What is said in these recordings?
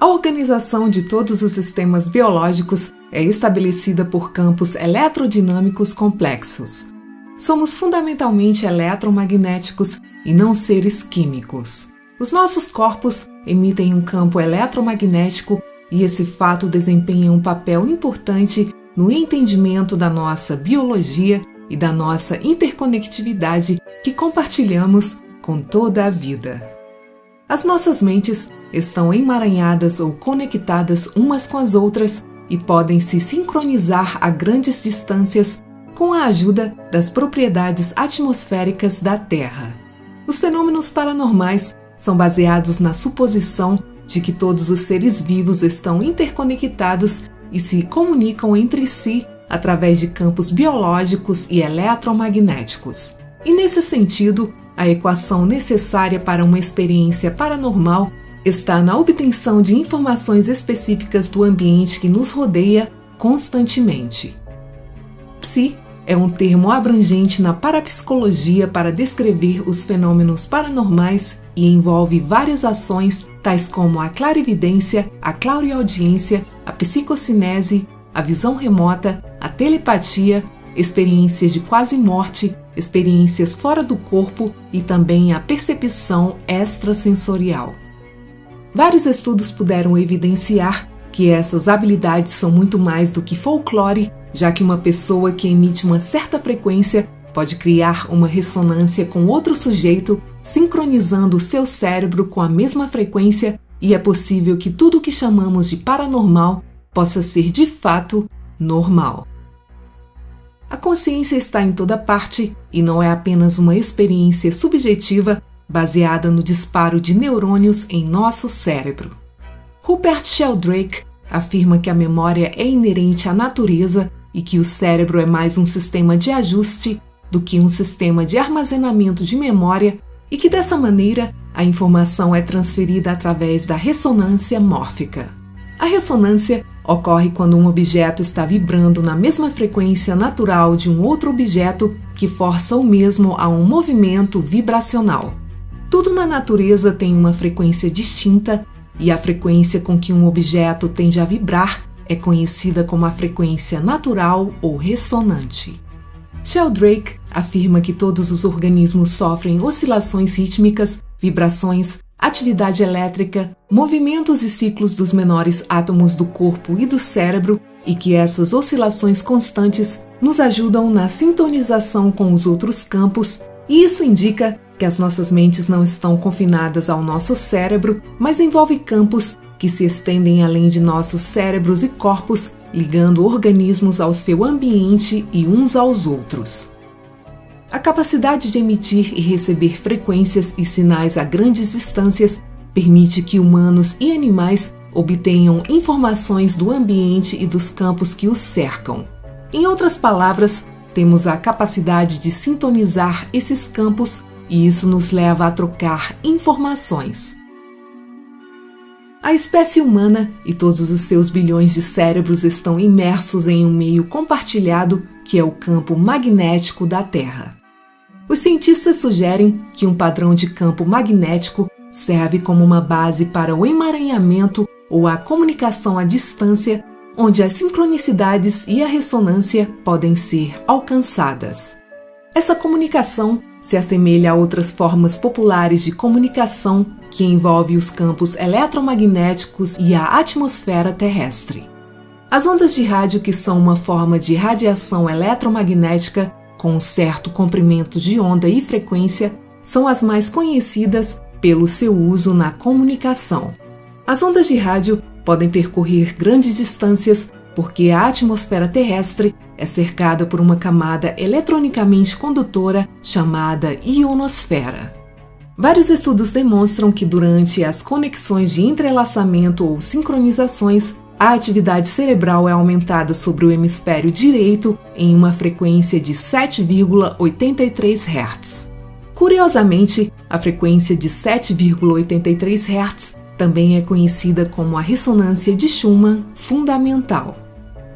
A organização de todos os sistemas biológicos é estabelecida por campos eletrodinâmicos complexos. Somos fundamentalmente eletromagnéticos e não seres químicos. Os nossos corpos emitem um campo eletromagnético e esse fato desempenha um papel importante no entendimento da nossa biologia e da nossa interconectividade que compartilhamos com toda a vida. As nossas mentes estão emaranhadas ou conectadas umas com as outras e podem se sincronizar a grandes distâncias com a ajuda das propriedades atmosféricas da Terra. Os fenômenos paranormais são baseados na suposição de que todos os seres vivos estão interconectados e se comunicam entre si através de campos biológicos e eletromagnéticos. E nesse sentido, a equação necessária para uma experiência paranormal está na obtenção de informações específicas do ambiente que nos rodeia constantemente. Psi é um termo abrangente na parapsicologia para descrever os fenômenos paranormais e envolve várias ações, tais como a clarividência, a clareaudiência, a psicocinese, a visão remota, a telepatia, experiências de quase morte, experiências fora do corpo e também a percepção extrasensorial. Vários estudos puderam evidenciar que essas habilidades são muito mais do que folclore, já que uma pessoa que emite uma certa frequência pode criar uma ressonância com outro sujeito, sincronizando o seu cérebro com a mesma frequência, e é possível que tudo o que chamamos de paranormal possa ser de fato normal. A consciência está em toda parte e não é apenas uma experiência subjetiva baseada no disparo de neurônios em nosso cérebro. Rupert Sheldrake afirma que a memória é inerente à natureza e que o cérebro é mais um sistema de ajuste do que um sistema de armazenamento de memória e que dessa maneira a informação é transferida através da ressonância mórfica. A ressonância ocorre quando um objeto está vibrando na mesma frequência natural de um outro objeto que força o mesmo a um movimento vibracional. Tudo na natureza tem uma frequência distinta e a frequência com que um objeto tende a vibrar é conhecida como a frequência natural ou ressonante. Sheldrake afirma que todos os organismos sofrem oscilações rítmicas, vibrações, atividade elétrica, movimentos e ciclos dos menores átomos do corpo e do cérebro e que essas oscilações constantes nos ajudam na sintonização com os outros campos, e isso indica que as nossas mentes não estão confinadas ao nosso cérebro, mas envolve campos que se estendem além de nossos cérebros e corpos, ligando organismos ao seu ambiente e uns aos outros. A capacidade de emitir e receber frequências e sinais a grandes distâncias permite que humanos e animais obtenham informações do ambiente e dos campos que os cercam. Em outras palavras, temos a capacidade de sintonizar esses campos e isso nos leva a trocar informações. A espécie humana e todos os seus bilhões de cérebros estão imersos em um meio compartilhado que é o campo magnético da Terra. Os cientistas sugerem que um padrão de campo magnético serve como uma base para o emaranhamento ou a comunicação à distância, onde as sincronicidades e a ressonância podem ser alcançadas. Essa comunicação se assemelha a outras formas populares de comunicação que envolve os campos eletromagnéticos e a atmosfera terrestre. As ondas de rádio, que são uma forma de radiação eletromagnética com um certo comprimento de onda e frequência, são as mais conhecidas pelo seu uso na comunicação. As ondas de rádio podem percorrer grandes distâncias porque a atmosfera terrestre é cercada por uma camada eletronicamente condutora chamada ionosfera. Vários estudos demonstram que durante as conexões de entrelaçamento ou sincronizações, a atividade cerebral é aumentada sobre o hemisfério direito em uma frequência de 7,83 Hz. Curiosamente, a frequência de 7,83 Hz também é conhecida como a ressonância de Schumann fundamental.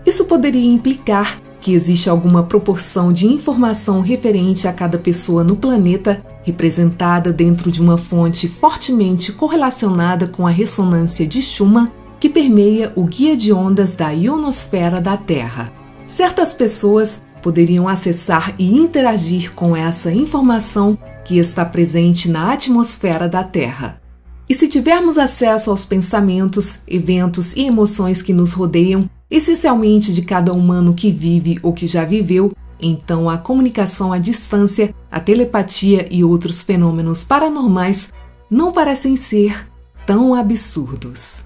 Isso poderia implicar que existe alguma proporção de informação referente a cada pessoa no planeta representada dentro de uma fonte fortemente correlacionada com a ressonância de Schumann, que permeia o guia de ondas da ionosfera da Terra. Certas pessoas poderiam acessar e interagir com essa informação que está presente na atmosfera da Terra. E se tivermos acesso aos pensamentos, eventos e emoções que nos rodeiam, essencialmente de cada humano que vive ou que já viveu, então a comunicação à distância, a telepatia e outros fenômenos paranormais não parecem ser tão absurdos.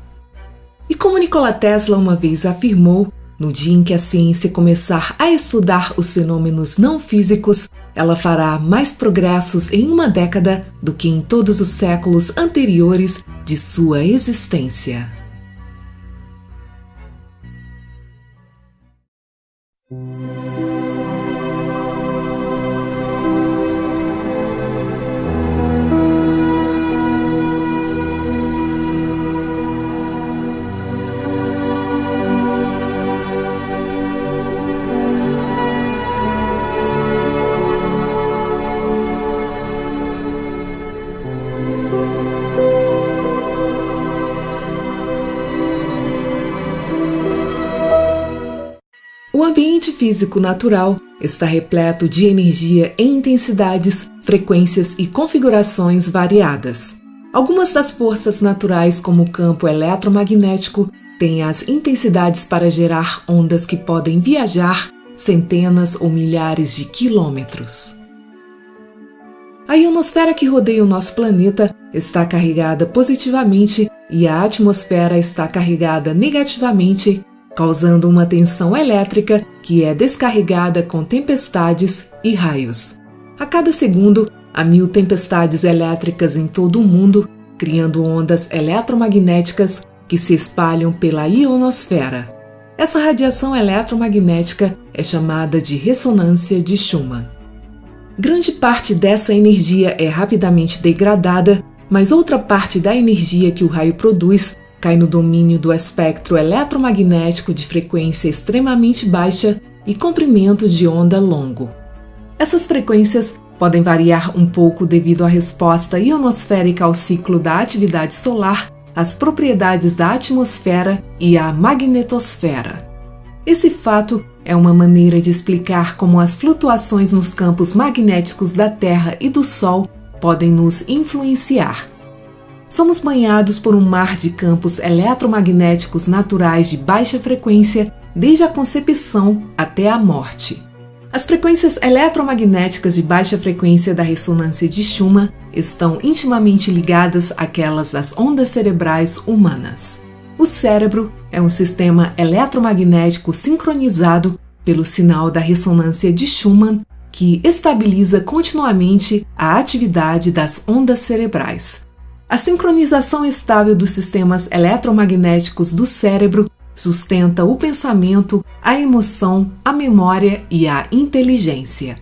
E como Nikola Tesla uma vez afirmou, no dia em que a ciência começar a estudar os fenômenos não físicos, ela fará mais progressos em uma década do que em todos os séculos anteriores de sua existência. O ambiente físico natural está repleto de energia em intensidades, frequências e configurações variadas. Algumas das forças naturais, como o campo eletromagnético, têm as intensidades para gerar ondas que podem viajar centenas ou milhares de quilômetros. A ionosfera que rodeia o nosso planeta está carregada positivamente e a atmosfera está carregada negativamente, causando uma tensão elétrica que é descarregada com tempestades e raios. A cada segundo, há 1000 tempestades elétricas em todo o mundo, criando ondas eletromagnéticas que se espalham pela ionosfera. Essa radiação eletromagnética é chamada de ressonância de Schumann. Grande parte dessa energia é rapidamente degradada, mas outra parte da energia que o raio produz cai no domínio do espectro eletromagnético de frequência extremamente baixa e comprimento de onda longo. Essas frequências podem variar um pouco devido à resposta ionosférica ao ciclo da atividade solar, às propriedades da atmosfera e à magnetosfera. Esse fato é uma maneira de explicar como as flutuações nos campos magnéticos da Terra e do Sol podem nos influenciar. Somos banhados por um mar de campos eletromagnéticos naturais de baixa frequência desde a concepção até a morte. As frequências eletromagnéticas de baixa frequência da ressonância de Schumann estão intimamente ligadas àquelas das ondas cerebrais humanas. O cérebro é um sistema eletromagnético sincronizado pelo sinal da ressonância de Schumann que estabiliza continuamente a atividade das ondas cerebrais. A sincronização estável dos sistemas eletromagnéticos do cérebro sustenta o pensamento, a emoção, a memória e a inteligência.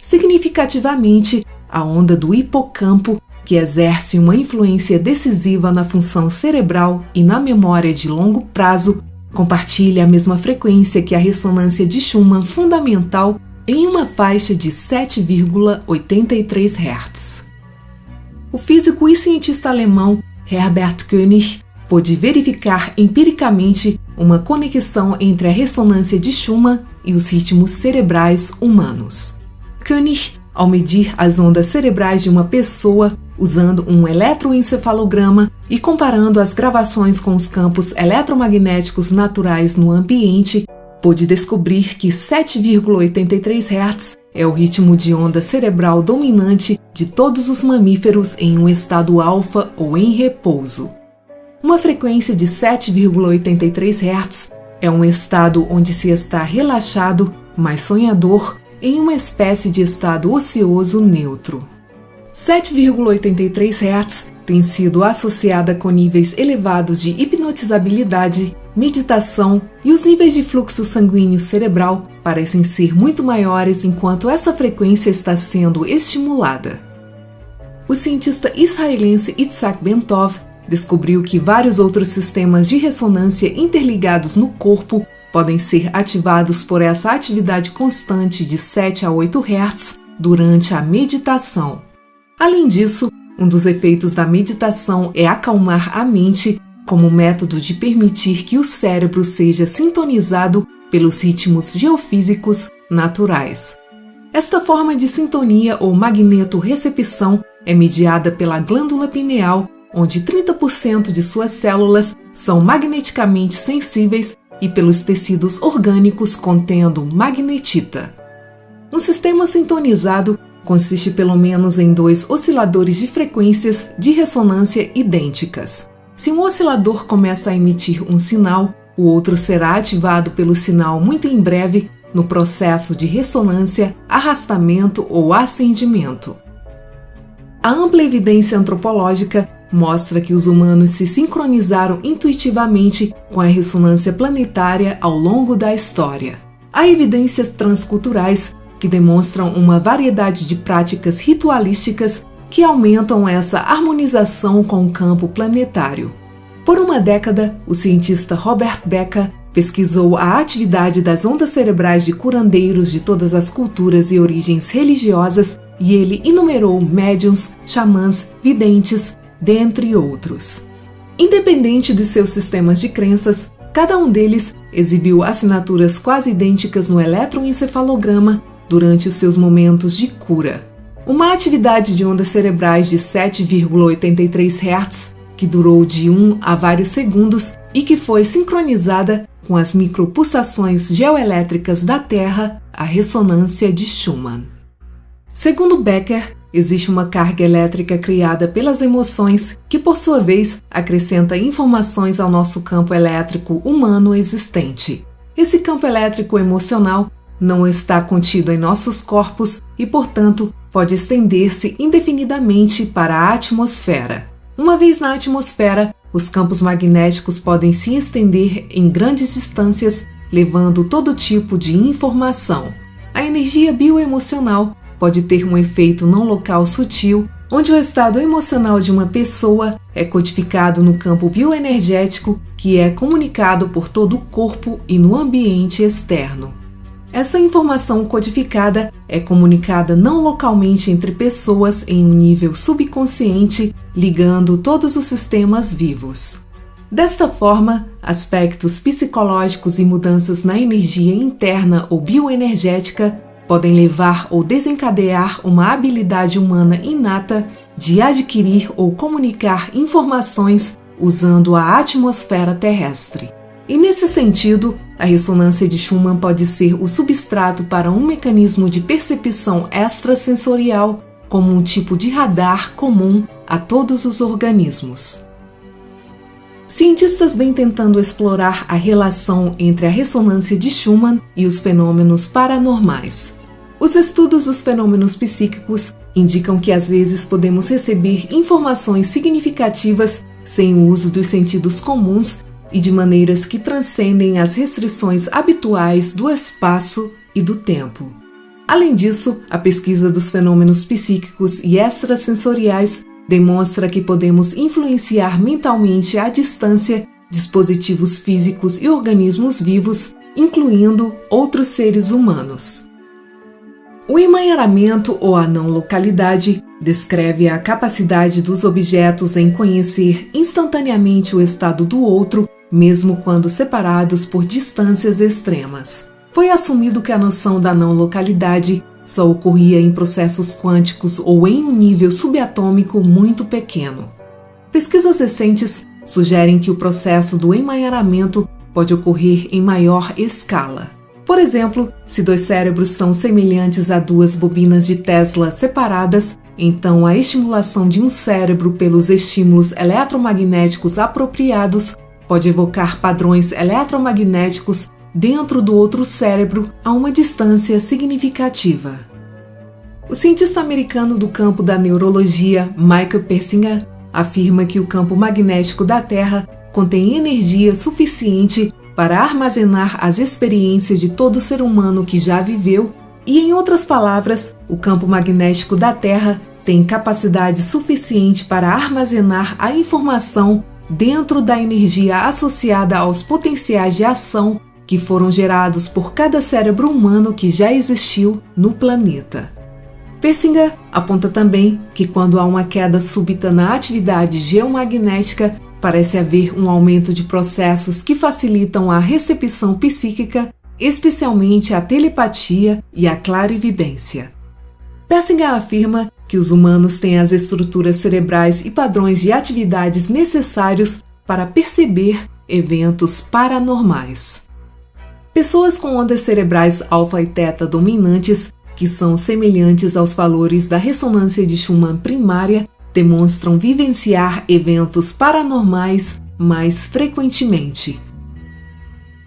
Significativamente, a onda do hipocampo, que exerce uma influência decisiva na função cerebral e na memória de longo prazo, compartilha a mesma frequência que a ressonância de Schumann fundamental em uma faixa de 7,83 Hz. O físico e cientista alemão Herbert König pôde verificar empiricamente uma conexão entre a ressonância de Schumann e os ritmos cerebrais humanos. König, ao medir as ondas cerebrais de uma pessoa usando um eletroencefalograma e comparando as gravações com os campos eletromagnéticos naturais no ambiente, pôde descobrir que 7,83 Hz é o ritmo de onda cerebral dominante de todos os mamíferos em um estado alfa ou em repouso. Uma frequência de 7,83 Hz é um estado onde se está relaxado, mas sonhador, em uma espécie de estado ocioso neutro. 7,83 Hz tem sido associada com níveis elevados de hipnotizabilidade, meditação e os níveis de fluxo sanguíneo cerebral parecem ser muito maiores enquanto essa frequência está sendo estimulada. O cientista israelense Itzhak Bentov descobriu que vários outros sistemas de ressonância interligados no corpo podem ser ativados por essa atividade constante de 7 a 8 Hz durante a meditação. Além disso, um dos efeitos da meditação é acalmar a mente como método de permitir que o cérebro seja sintonizado pelos ritmos geofísicos naturais. Esta forma de sintonia ou magnetorrecepção é mediada pela glândula pineal, onde 30% de suas células são magneticamente sensíveis, e pelos tecidos orgânicos contendo magnetita. Um sistema sintonizado consiste pelo menos em 2 osciladores de frequências de ressonância idênticas. Se um oscilador começa a emitir um sinal, o outro será ativado pelo sinal muito em breve no processo de ressonância, arrastamento ou acendimento. A ampla evidência antropológica mostra que os humanos se sincronizaram intuitivamente com a ressonância planetária ao longo da história. Há evidências transculturais que demonstram uma variedade de práticas ritualísticas que aumentam essa harmonização com o campo planetário. Por uma década, o cientista Robert Becker pesquisou a atividade das ondas cerebrais de curandeiros de todas as culturas e origens religiosas e ele enumerou médiuns, xamãs, videntes, dentre outros. Independente de seus sistemas de crenças, cada um deles exibiu assinaturas quase idênticas no eletroencefalograma durante os seus momentos de cura. Uma atividade de ondas cerebrais de 7,83 Hz, que durou de 1 a vários segundos e que foi sincronizada com as micropulsações geoelétricas da Terra, a ressonância de Schumann. Segundo Becker, existe uma carga elétrica criada pelas emoções que, por sua vez, acrescenta informações ao nosso campo elétrico humano existente. Esse campo elétrico emocional não está contido em nossos corpos e, portanto, pode estender-se indefinidamente para a atmosfera. Uma vez na atmosfera, os campos magnéticos podem se estender em grandes distâncias, levando todo tipo de informação. A energia bioemocional pode ter um efeito não local sutil, onde o estado emocional de uma pessoa é codificado no campo bioenergético, que é comunicado por todo o corpo e no ambiente externo. Essa informação codificada é comunicada não localmente entre pessoas em um nível subconsciente, ligando todos os sistemas vivos. Desta forma, aspectos psicológicos e mudanças na energia interna ou bioenergética podem levar ou desencadear uma habilidade humana inata de adquirir ou comunicar informações usando a atmosfera terrestre. E nesse sentido, a ressonância de Schumann pode ser o substrato para um mecanismo de percepção extrasensorial como um tipo de radar comum a todos os organismos. Cientistas vêm tentando explorar a relação entre a ressonância de Schumann e os fenômenos paranormais. Os estudos dos fenômenos psíquicos indicam que às vezes podemos receber informações significativas sem o uso dos sentidos comuns e de maneiras que transcendem as restrições habituais do espaço e do tempo. Além disso, a pesquisa dos fenômenos psíquicos e extrasensoriais demonstra que podemos influenciar mentalmente à distância dispositivos físicos e organismos vivos, incluindo outros seres humanos. O emaranhamento ou a não localidade descreve a capacidade dos objetos em conhecer instantaneamente o estado do outro, mesmo quando separados por distâncias extremas. Foi assumido que a noção da não localidade só ocorria em processos quânticos ou em um nível subatômico muito pequeno. Pesquisas recentes sugerem que o processo do emaranhamento pode ocorrer em maior escala. Por exemplo, se 2 cérebros são semelhantes a 2 bobinas de Tesla separadas, então a estimulação de um cérebro pelos estímulos eletromagnéticos apropriados pode evocar padrões eletromagnéticos dentro do outro cérebro a uma distância significativa. O cientista americano do campo da neurologia, Michael Persinger, afirma que o campo magnético da Terra contém energia suficiente para armazenar as experiências de todo ser humano que já viveu e, em outras palavras, o campo magnético da Terra tem capacidade suficiente para armazenar a informação dentro da energia associada aos potenciais de ação que foram gerados por cada cérebro humano que já existiu no planeta. Persinger aponta também que quando há uma queda súbita na atividade geomagnética, parece haver um aumento de processos que facilitam a recepção psíquica, especialmente a telepatia e a clarividência. Persinger afirma que os humanos têm as estruturas cerebrais e padrões de atividades necessários para perceber eventos paranormais. Pessoas com ondas cerebrais alfa e teta dominantes, que são semelhantes aos valores da ressonância de Schumann primária, demonstram vivenciar eventos paranormais mais frequentemente.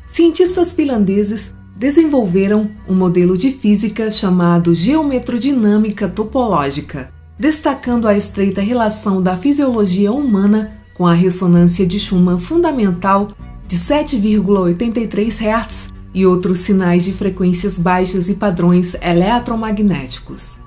Cientistas finlandeses desenvolveram um modelo de física chamado geometrodinâmica topológica, destacando a estreita relação da fisiologia humana com a ressonância de Schumann fundamental de 7,83 Hz e outros sinais de frequências baixas e padrões eletromagnéticos.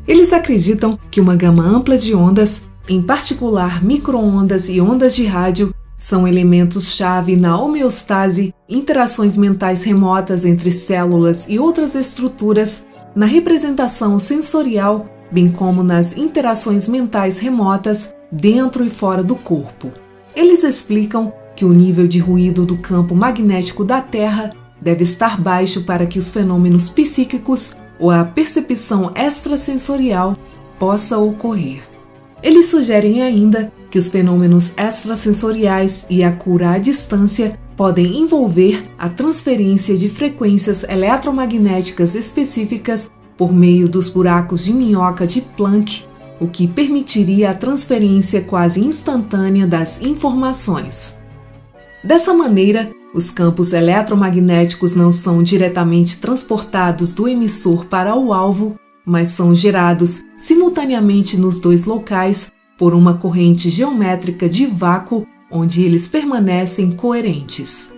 Eles acreditam que uma gama ampla de ondas, em particular microondas e ondas de rádio, são elementos-chave na homeostase, interações mentais remotas entre células e outras estruturas, na representação sensorial, bem como nas interações mentais remotas dentro e fora do corpo. Eles explicam que o nível de ruído do campo magnético da Terra deve estar baixo para que os fenômenos psíquicos ou a percepção extrasensorial possa ocorrer. Eles sugerem ainda que os fenômenos extrasensoriais e a cura à distância podem envolver a transferência de frequências eletromagnéticas específicas por meio dos buracos de minhoca de Planck, o que permitiria a transferência quase instantânea das informações. Dessa maneira, os campos eletromagnéticos não são diretamente transportados do emissor para o alvo, mas são gerados simultaneamente nos dois locais por uma corrente geométrica de vácuo onde eles permanecem coerentes.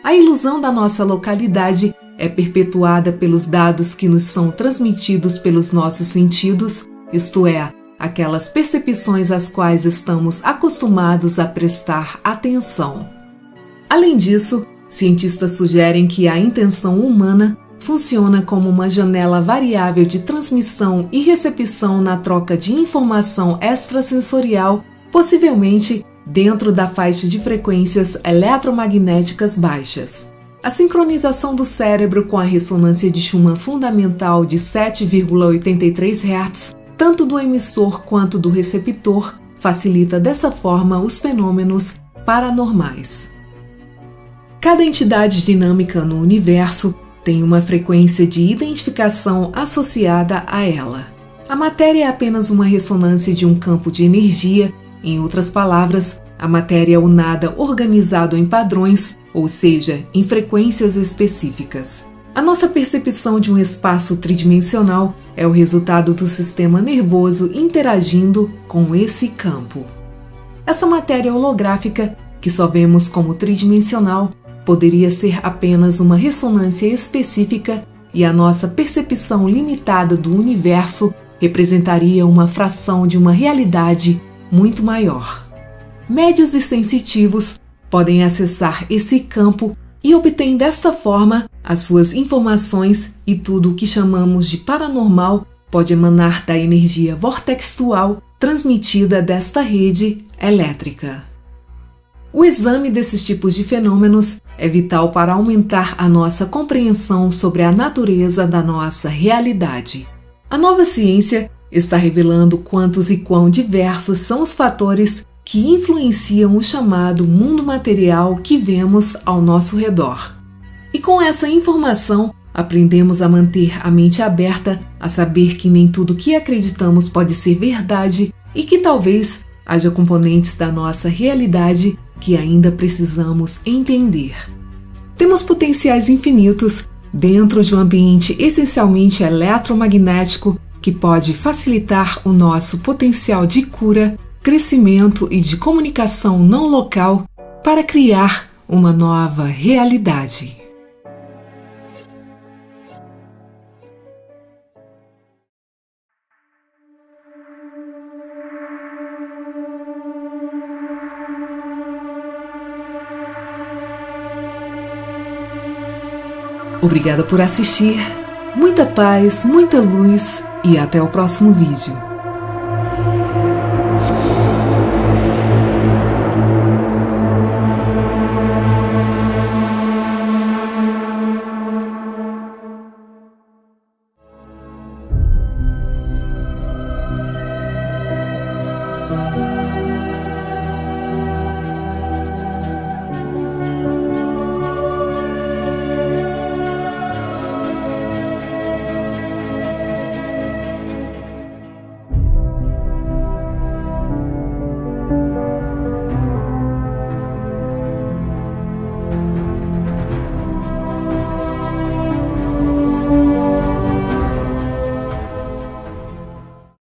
A ilusão da nossa localidade é perpetuada pelos dados que nos são transmitidos pelos nossos sentidos, isto é, aquelas percepções às quais estamos acostumados a prestar atenção. Além disso, cientistas sugerem que a intenção humana funciona como uma janela variável de transmissão e recepção na troca de informação extrasensorial, possivelmente dentro da faixa de frequências eletromagnéticas baixas. A sincronização do cérebro com a ressonância de Schumann fundamental de 7,83 Hz, tanto do emissor quanto do receptor, facilita dessa forma os fenômenos paranormais. Cada entidade dinâmica no universo tem uma frequência de identificação associada a ela. A matéria é apenas uma ressonância de um campo de energia, em outras palavras, a matéria é o nada organizado em padrões, ou seja, em frequências específicas. A nossa percepção de um espaço tridimensional é o resultado do sistema nervoso interagindo com esse campo. Essa matéria holográfica, que só vemos como tridimensional, poderia ser apenas uma ressonância específica e a nossa percepção limitada do universo representaria uma fração de uma realidade muito maior. Médios e sensitivos podem acessar esse campo e obtêm desta forma as suas informações, e tudo o que chamamos de paranormal pode emanar da energia vortexual transmitida desta rede elétrica. O exame desses tipos de fenômenos é vital para aumentar a nossa compreensão sobre a natureza da nossa realidade. A nova ciência está revelando quantos e quão diversos são os fatores que influenciam o chamado mundo material que vemos ao nosso redor. E com essa informação, aprendemos a manter a mente aberta, a saber que nem tudo que acreditamos pode ser verdade e que talvez haja componentes da nossa realidade que ainda precisamos entender. Temos potenciais infinitos dentro de um ambiente essencialmente eletromagnético que pode facilitar o nosso potencial de cura, crescimento e de comunicação não local para criar uma nova realidade. Obrigada por assistir. Muita paz, muita luz e até o próximo vídeo.